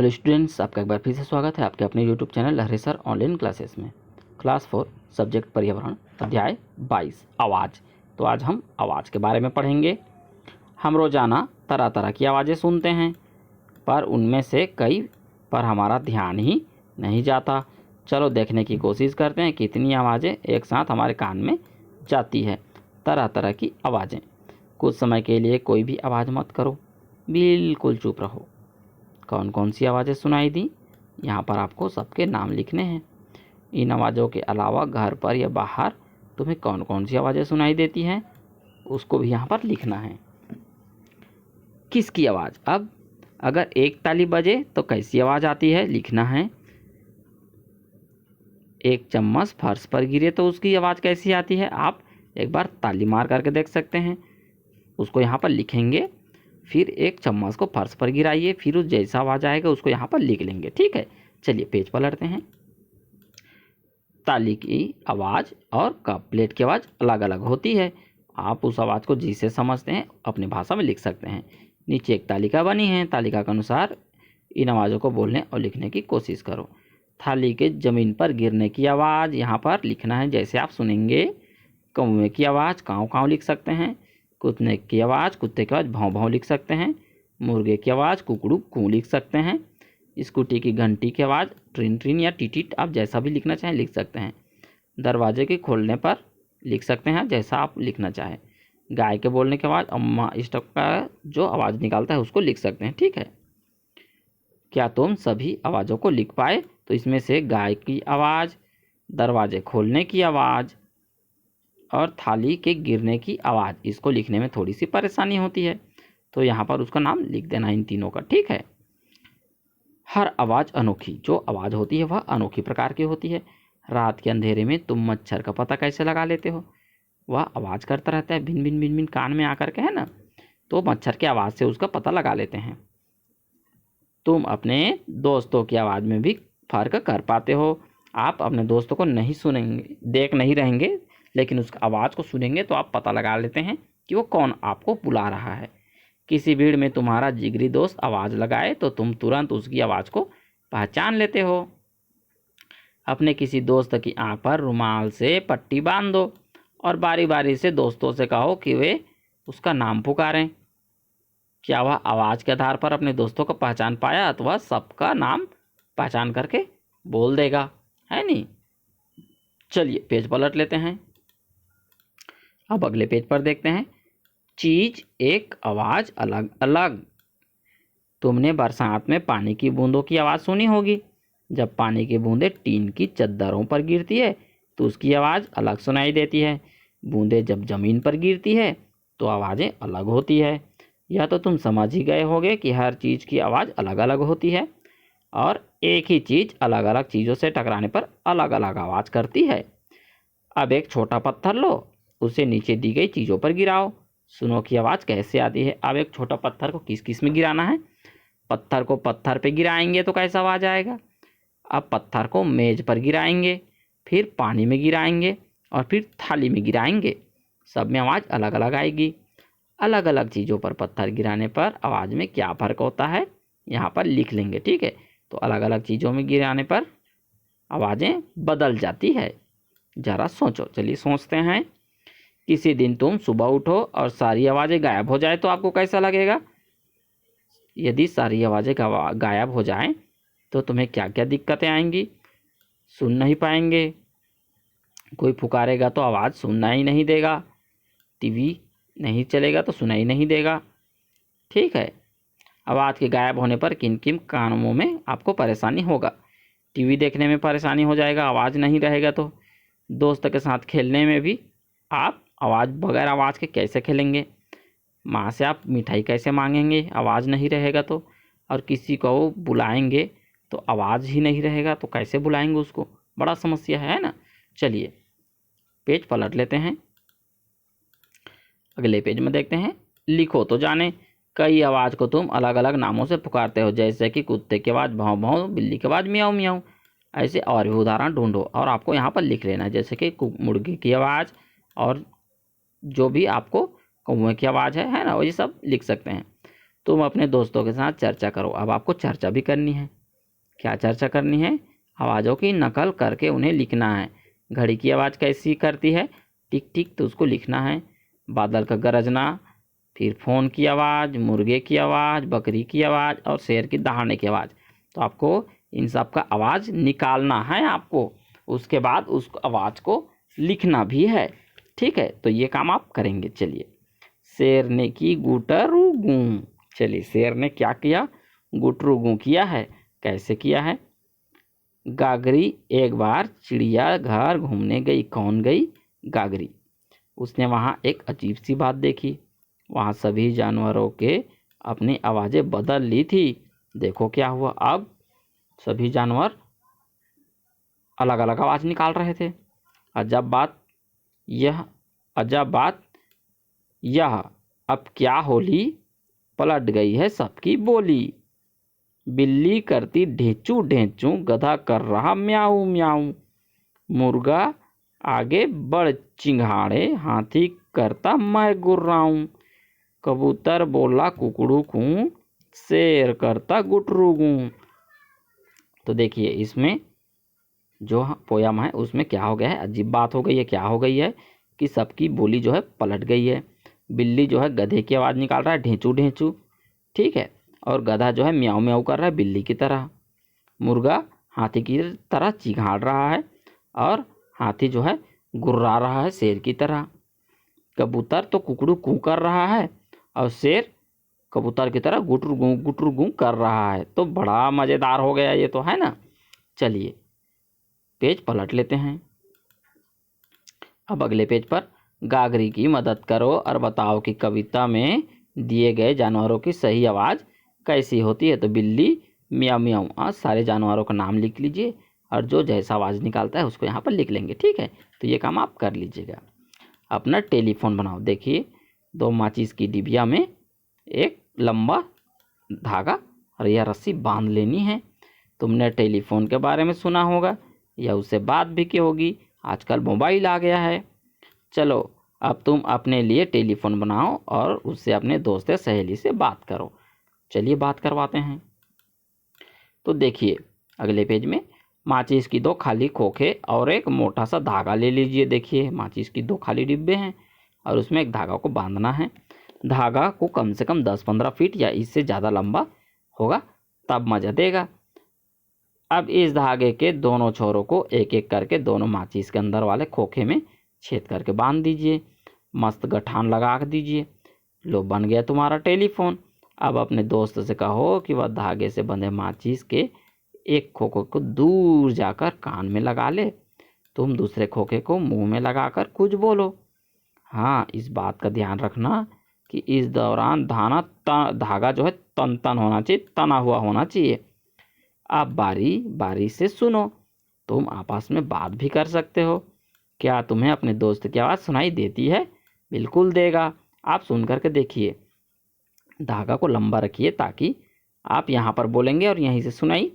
Hello students, आपका एक बार फिर से स्वागत है आपके अपने यूट्यूब चैनल लहरे सर ऑनलाइन क्लासेस में। क्लास 4 सब्जेक्ट पर्यावरण अध्याय 22 आवाज़। तो आज हम आवाज़ के बारे में पढ़ेंगे। हम रोज़ाना तरह तरह की आवाज़ें सुनते हैं, पर उनमें से कई पर हमारा ध्यान ही नहीं जाता। चलो देखने की कोशिश करते हैं कितनी आवाज़ें एक साथ हमारे कान में जाती है। तरह तरह की आवाज़ें। कुछ समय के लिए कोई भी आवाज़ मत करो, बिल्कुल चुप रहो। कौन कौन सी आवाज़ें सुनाई दी, यहाँ पर आपको सबके नाम लिखने हैं। इन आवाज़ों के अलावा घर पर या बाहर तुम्हें कौन कौन सी आवाज़ें सुनाई देती हैं, उसको भी यहाँ पर लिखना है। किसकी आवाज़? अब अगर एक ताली बजे तो कैसी आवाज़ आती है, लिखना है। एक चम्मच फर्श पर गिरे तो उसकी आवाज़ कैसी आती है, आप एक बार ताली मार करके देख सकते हैं, उसको यहाँ पर लिखेंगे। फिर एक चम्मच को फर्श पर गिराइए, फिर उस जैसा आवाज़ आएगा उसको यहाँ पर लिख लेंगे। ठीक है, चलिए पेज पलटते हैं। ताली की आवाज़ और कप प्लेट की आवाज़ अलग अलग होती है। आप उस आवाज़ को जिसे समझते हैं अपनी भाषा में लिख सकते हैं। नीचे एक तालिका बनी है, तालिका के अनुसार इन आवाज़ों को बोलने और लिखने की कोशिश करो। थाली के ज़मीन पर गिरने की आवाज़ यहाँ पर लिखना है जैसे आप सुनेंगे। कौवे की आवाज़ काँव काँव लिख सकते हैं। कुत्ते की आवाज़ कुत्ते की आवाज़ भाव भाव लिख सकते हैं। मुर्गे की आवाज़ कुकड़ू कू लिख सकते हैं। स्कूटी की घंटी की आवाज़ ट्रिन ट्रिन या टिटिट, आप जैसा भी लिखना चाहें लिख सकते हैं। दरवाजे के खोलने पर लिख सकते हैं जैसा आप लिखना चाहें। गाय के बोलने के बाद अम्मा स्टॉप का जो आवाज़ निकालता है उसको लिख सकते हैं। ठीक है, क्या तुम सभी आवाज़ों को लिख पाए? तो इसमें से गाय की आवाज़, दरवाजे खोलने की आवाज़ और थाली के गिरने की आवाज़, इसको लिखने में थोड़ी सी परेशानी होती है, तो यहाँ पर उसका नाम लिख देना इन तीनों का। ठीक है, हर आवाज़ अनोखी, जो आवाज़ होती है वह अनोखी प्रकार की होती है। रात के अंधेरे में तुम मच्छर का पता कैसे लगा लेते हो? वह आवाज़ करता रहता है, भिन भिन भिन भिन कान में आकर के, है ना, तो मच्छर की आवाज़ से उसका पता लगा लेते हैं। तुम अपने दोस्तों की आवाज़ में भी फ़र्क कर पाते हो। आप अपने दोस्तों को नहीं सुनेंगे, देख नहीं रहेंगे, लेकिन उसकी आवाज़ को सुनेंगे तो आप पता लगा लेते हैं कि वो कौन आपको बुला रहा है। किसी भीड़ में तुम्हारा जिगरी दोस्त आवाज़ लगाए तो तुम तुरंत उसकी आवाज़ को पहचान लेते हो। अपने किसी दोस्त की आंख पर रुमाल से पट्टी बांध दो और बारी बारी से दोस्तों से कहो कि वे उसका नाम पुकारें। क्या वह आवाज़ के आधार पर अपने दोस्तों को पहचान पाया तो वह सबका नाम पहचान करके बोल देगा, है नहीं? चलिए पेज पलट लेते हैं। अब अगले पेज पर देखते हैं। चीज एक आवाज़ अलग अलग। तुमने बरसात में पानी की बूंदों की आवाज़ सुनी होगी। जब पानी की बूंदें टीन की चद्दरों पर गिरती है तो उसकी आवाज़ अलग सुनाई देती है। बूंदें जब ज़मीन पर गिरती है तो आवाज़ें अलग होती है। यह तो तुम समझ ही गए होगे कि हर चीज़ की आवाज़ अलग अलग होती है और एक ही चीज़ अलग अलग चीज़ों से टकराने पर अलग अलग आवाज़ करती है। अब एक छोटा पत्थर लो, उसे नीचे दी गई चीज़ों पर गिराओ, सुनो की आवाज़ कैसे आती है। अब एक छोटा पत्थर को किस किस में गिराना है? पत्थर को पत्थर पे गिराएंगे तो कैसा आवाज़ आएगा। अब पत्थर को मेज पर गिराएंगे, फिर पानी में गिराएंगे और फिर थाली में गिराएंगे, सब में आवाज़ अलग अलग आएगी। अलग अलग चीज़ों पर पत्थर गिराने पर आवाज़ में क्या फ़र्क होता है, यहाँ पर लिख लेंगे। ठीक है, तो अलग अलग चीज़ों में गिराने पर आवाज़ें बदल जाती है। ज़रा सोचो, चलिए सोचते हैं। किसी दिन तुम सुबह उठो और सारी आवाज़ें गायब हो जाए तो आपको कैसा लगेगा? यदि सारी आवाज़ें गायब हो जाएं तो तुम्हें क्या क्या दिक्कतें आएंगी? सुन नहीं पाएंगे, कोई पुकारेगा तो आवाज़ सुनना ही नहीं देगा, टीवी नहीं चलेगा तो सुनाई नहीं देगा। ठीक है, आवाज़ के गायब होने पर किन किन कामों में आपको परेशानी होगा? टीवी देखने में परेशानी हो जाएगा, आवाज़ नहीं रहेगा तो। दोस्त के साथ खेलने में भी आप आवाज़ बगैर आवाज़ के कैसे खेलेंगे? माँ से आप मिठाई कैसे मांगेंगे, आवाज़ नहीं रहेगा तो? और किसी को बुलाएंगे तो आवाज़ ही नहीं रहेगा तो कैसे बुलाएंगे उसको? बड़ा समस्या है ना। चलिए पेज पलट लेते हैं। अगले पेज में देखते हैं। लिखो तो जाने। कई आवाज़ को तुम अलग अलग नामों से पुकारते हो, जैसे कि कुत्ते की आवाज़ भाव भाव, बिल्ली की आवाज़ म्याऊं म्याऊं। ऐसे और भी उदाहरण ढूंढो और आपको यहाँ पर लिख लेना है, जैसे कि मुर्गी की आवाज़ और जो भी आपको कौवे की आवाज़ है ना, वो ये सब लिख सकते हैं। तुम अपने दोस्तों के साथ चर्चा करो। अब आपको चर्चा भी करनी है। क्या चर्चा करनी है? आवाज़ों की नकल करके उन्हें लिखना है। घड़ी की आवाज़ कैसी करती है? टिक टिक, तो उसको लिखना है। बादल का गरजना, फिर फ़ोन की आवाज़, मुर्गे की आवाज़, बकरी की आवाज़ और शेर की दहाड़ने की आवाज़। तो आपको इन सब का आवाज़ निकालना है आपको। उसके बाद उस आवाज़ को लिखना भी है। ठीक है, तो ये काम आप करेंगे। चलिए, शेर ने की गुटरू गूं। चलिए, शेर ने क्या किया? गुटरू गूं किया है। कैसे किया है? गागरी एक बार चिड़िया घर घूमने गई। कौन गई? गागरी। उसने वहाँ एक अजीब सी बात देखी। वहाँ सभी जानवरों के अपनी आवाज़ें बदल ली थी। देखो क्या हुआ। अब सभी जानवर अलग अलग आवाज़ निकाल रहे थे। अजब बात यह अजब बात यह अब क्या होली, पलट गई है सबकी बोली। बिल्ली करती ढेंचू ढेंचू, गधा कर रहा म्याऊं म्याऊं। मुर्गा आगे बढ़ चिंघाड़े, हाथी करता मैं गुर्राऊं। कबूतर बोला कुकड़ू कूं, शेर करता गुटरू गूं। तो देखिए, इसमें जो पोयम है उसमें क्या हो गया है? अजीब बात हो गई है। क्या हो गई है? कि सबकी बोली जो है पलट गई है। बिल्ली जो है गधे की आवाज़ निकाल रहा है, ढेंचू ढेंचू। ठीक है, और गधा जो है म्याऊं म्याऊं कर रहा है बिल्ली की तरह। मुर्गा हाथी की तरह चिघाड़ रहा है और हाथी जो है गुर्रा रहा है शेर की तरह। कबूतर तो कुकड़ू कू कर रहा है और शेर कबूतर की तरह गुटरू गूं कर रहा है। तो बड़ा मज़ेदार हो गया ये तो, है ना। चलिए, पेज पलट लेते हैं। अब अगले पेज पर गागरी की मदद करो और बताओ कि कविता में दिए गए जानवरों की सही आवाज़ कैसी होती है। तो बिल्ली म्याऊं म्याऊं। सारे जानवरों का नाम लिख लीजिए और जो जैसा आवाज़ निकालता है उसको यहाँ पर लिख लेंगे। ठीक है, तो ये काम आप कर लीजिएगा। अपना टेलीफोन बनाओ। देखिए, 2 माचिस की डिबिया में एक लंबा धागा और यह रस्सी बांध लेनी है। तुमने टेलीफोन के बारे में सुना होगा या उससे बात भी की होगी। आजकल मोबाइल आ गया है। चलो, अब तुम अपने लिए टेलीफोन बनाओ और उससे अपने दोस्त या सहेली से बात करो। चलिए, बात करवाते हैं। तो देखिए, अगले पेज में माचिस की 2 खाली खोखे और एक मोटा सा धागा ले लीजिए। देखिए, माचिस की 2 खाली डिब्बे हैं और उसमें एक धागा को बांधना है। धागा को कम से कम 10-15 फीट या इससे ज़्यादा लंबा होगा, तब मज़ा देगा। अब इस धागे के दोनों छोरों को एक एक करके दोनों माचिस के अंदर वाले खोखे में छेद करके बांध दीजिए। मस्त गठान लगा दीजिए। लो, बन गया तुम्हारा टेलीफोन। अब अपने दोस्त से कहो कि वह धागे से बंधे माचिस के एक खोखे को दूर जाकर कान में लगा ले। तुम दूसरे खोखे को मुंह में लगाकर कुछ बोलो। हाँ, इस बात का ध्यान रखना कि इस दौरान धागा जो है तन तन होना चाहिए, तना हुआ होना चाहिए। आप बारी बारी से सुनो। तुम आपस में बात भी कर सकते हो। क्या तुम्हें अपने दोस्त की आवाज़ सुनाई देती है? बिल्कुल देगा। आप सुन करके देखिए। धागा को लंबा रखिए ताकि आप यहाँ पर बोलेंगे और यहीं से सुनाई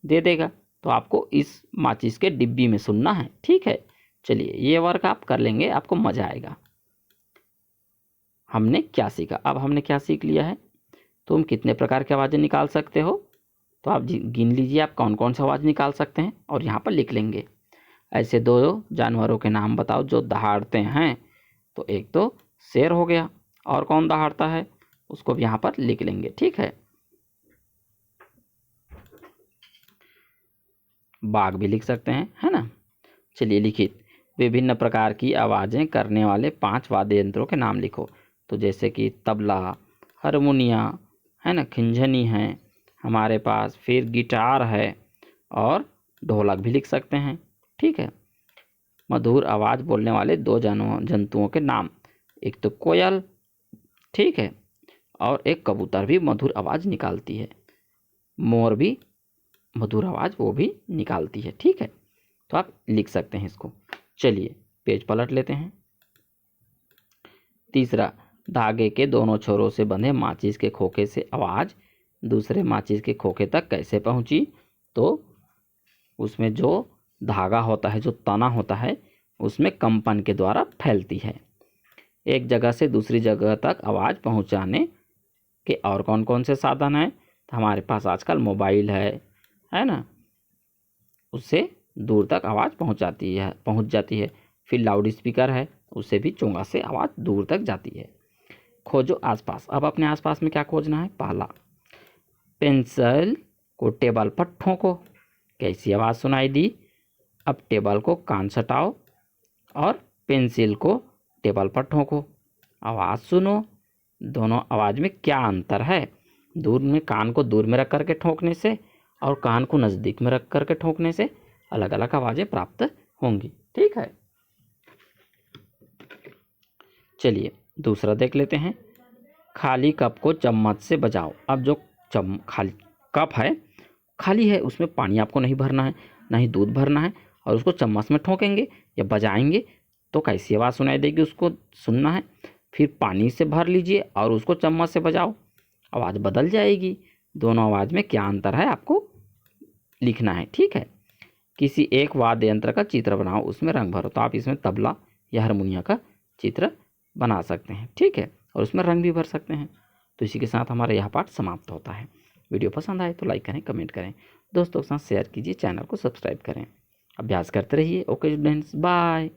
दे देगा। तो आपको इस माचिस के डिब्बी में सुनना है। ठीक है, चलिए, ये वर्क आप कर लेंगे, आपको मज़ा आएगा। हमने क्या सीखा? अब हमने क्या सीख लिया है? तुम कितने प्रकार की आवाज़ें निकाल सकते हो? तो आप गिन लीजिए आप कौन कौन सा आवाज़ निकाल सकते हैं और यहाँ पर लिख लेंगे। ऐसे 2 जानवरों के नाम बताओ जो दहाड़ते हैं। तो एक तो शेर हो गया, और कौन दहाड़ता है उसको भी यहाँ पर लिख लेंगे। ठीक है, बाघ भी लिख सकते हैं, है ना। चलिए, लिखित विभिन्न प्रकार की आवाज़ें करने वाले 5 वाद्य यंत्रों के नाम लिखो। तो जैसे कि तबला, हारमोनिया, है ना, खिंजनी है हमारे पास, फिर गिटार है और ढोलक भी लिख सकते हैं। ठीक है, मधुर आवाज़ बोलने वाले 2 जंतुओं के नाम। एक तो कोयल, ठीक है, और एक कबूतर भी मधुर आवाज़ निकालती है। मोर भी मधुर आवाज़ वो भी निकालती है। ठीक है, तो आप लिख सकते हैं इसको। चलिए, पेज पलट लेते हैं। तीसरा, धागे के दोनों छोरों से बंधे माचिस के खोखे से आवाज़ दूसरे माचिस के खोखे तक कैसे पहुंची? तो उसमें जो धागा होता है, जो तना होता है, उसमें कंपन के द्वारा फैलती है। एक जगह से दूसरी जगह तक आवाज़ पहुंचाने कि और कौन कौन से साधन हैं, तो हमारे पास आजकल मोबाइल है ना, उससे दूर तक आवाज़ पहुंच जाती है। फिर लाउड स्पीकर है, उससे भी चोंगा से आवाज़ दूर तक जाती है। खोजो आसपास। अब अपने आसपास में क्या खोजना है? पहला, पेंसिल को टेबल पर ठोको। कैसी आवाज़ सुनाई दी? अब टेबल को कान सटाओ और पेंसिल को टेबल पर ठोको। आवाज़ सुनो, दोनों आवाज़ में क्या अंतर है? कान को दूर में रख करके ठोकने से और कान को नज़दीक में रख करके ठोकने से अलग अलग आवाज़ें प्राप्त होंगी। ठीक है, चलिए दूसरा देख लेते हैं। खाली कप को चम्मच से बजाओ। अब जो खाली कप है, खाली है, उसमें पानी आपको नहीं भरना है, ना ही दूध भरना है, और उसको चम्मच में ठोकेंगे या बजाएंगे तो कैसी आवाज़ सुनाई देगी, उसको सुनना है। फिर पानी से भर लीजिए और उसको चम्मच से बजाओ, आवाज़ बदल जाएगी। दोनों आवाज़ में क्या अंतर है आपको लिखना है। ठीक है, किसी एक वाद्य यंत्र का चित्र बनाओ, उसमें रंग भरो। तो आप इसमें तबला या हारमोनिया का चित्र बना सकते हैं। ठीक है, और उसमें रंग भी भर सकते हैं। तो इसी के साथ हमारा यह पाठ समाप्त होता है। वीडियो पसंद आए तो लाइक करें, कमेंट करें, दोस्तों के साथ शेयर कीजिए, चैनल को सब्सक्राइब करें। अभ्यास करते रहिए। Okay students, bye.